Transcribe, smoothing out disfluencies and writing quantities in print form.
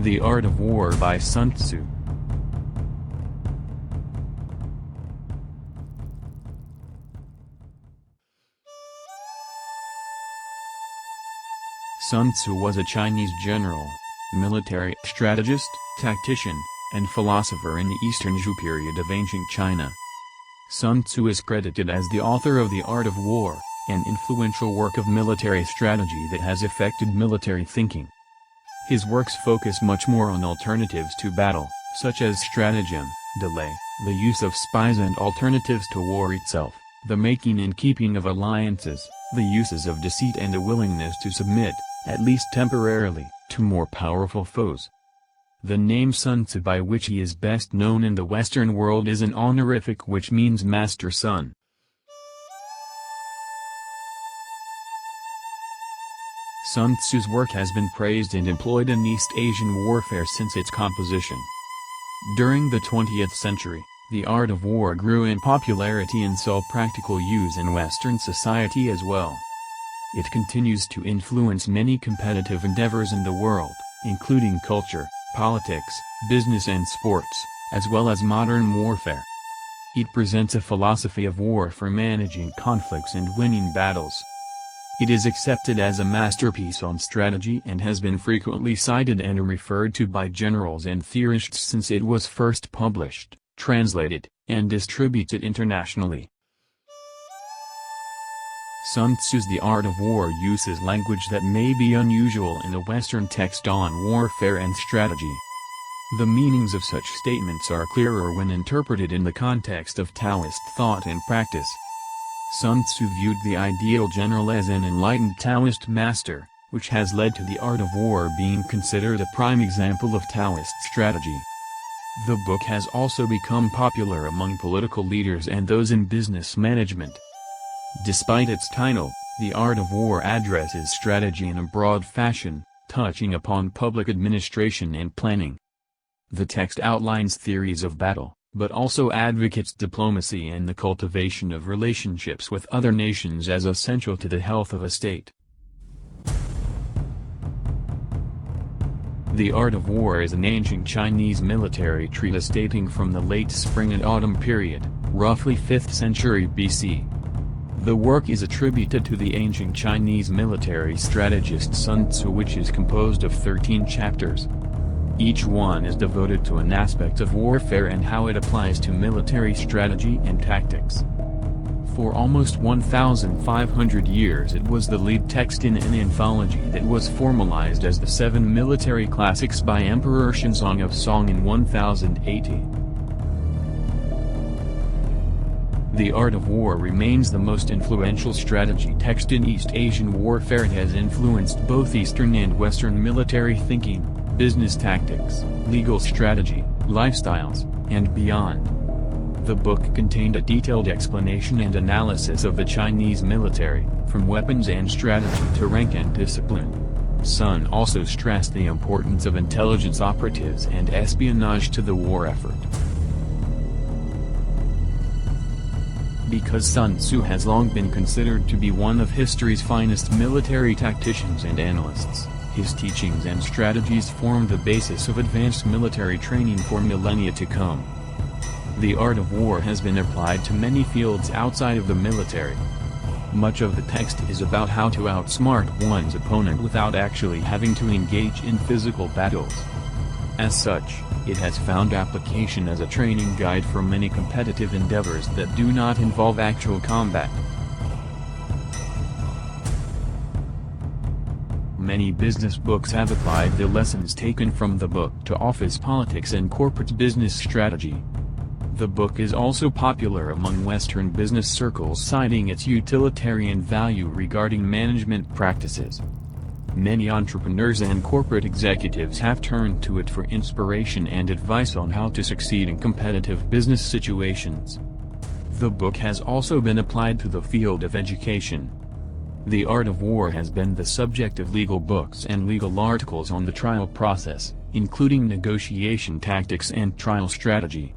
The Art of War by Sun Tzu. Sun Tzu was a Chinese general, military strategist, tactician, and philosopher in the Eastern Zhou period of ancient China. Sun Tzu is credited as the author of The Art of War, an influential work of military strategy that has affected military thinking. His works focus much more on alternatives to battle, such as stratagem, delay, the use of spies and alternatives to war itself, the making and keeping of alliances, the uses of deceit and a willingness to submit, at least temporarily, to more powerful foes. The name Sun Tzu, by which he is best known in the Western world, is an honorific which means master son. Sun Tzu's work has been praised and employed in East Asian warfare since its composition. During the 20th century, the art of war grew in popularity and saw practical use in Western society as well. It continues to influence many competitive endeavors in the world, including culture, politics, business and sports, as well as modern warfare. It presents a philosophy of war for managing conflicts and winning battles. It is accepted as a masterpiece on strategy and has been frequently cited and referred to by generals and theorists since it was first published, translated, and distributed internationally. Sun Tzu's The Art of War uses language that may be unusual in a Western text on warfare and strategy. The meanings of such statements are clearer when interpreted in the context of Taoist thought and practice. Sun Tzu viewed the ideal general as an enlightened Taoist master, which has led to the art of war being considered a prime example of Taoist strategy. The book has also become popular among political leaders and those in business management. Despite its title, The Art of War addresses strategy in a broad fashion, touching upon public administration and planning. The text outlines theories of battle, but also advocates diplomacy and the cultivation of relationships with other nations as essential to the health of a state. The Art of War is an ancient Chinese military treatise dating from the late spring and autumn period, roughly 5th century BC. The work is attributed to the ancient Chinese military strategist Sun Tzu, which is composed of 13 chapters. Each one is devoted to an aspect of warfare and how it applies to military strategy and tactics. For almost 1,500 years it was the lead text in an anthology that was formalized as the 7 military classics by Emperor Shenzong of Song in 1080. The Art of War remains the most influential strategy text in East Asian warfare. It has influenced both Eastern and Western military thinking, business tactics, legal strategy, lifestyles, and beyond. The book contained a detailed explanation and analysis of the Chinese military, from weapons and strategy to rank and discipline. Sun also stressed the importance of intelligence operatives and espionage to the war effort. Because Sun Tzu has long been considered to be one of history's finest military tacticians and analysts, his teachings and strategies form the basis of advanced military training for millennia to come. The art of war has been applied to many fields outside of the military. Much of the text is about how to outsmart one's opponent without actually having to engage in physical battles. As such, it has found application as a training guide for many competitive endeavors that do not involve actual combat. Many business books have applied the lessons taken from the book to office politics and corporate business strategy. The book is also popular among Western business circles, citing its utilitarian value regarding management practices. Many entrepreneurs and corporate executives have turned to it for inspiration and advice on how to succeed in competitive business situations. The book has also been applied to the field of education. The Art of War has been the subject of legal books and legal articles on the trial process, including negotiation tactics and trial strategy.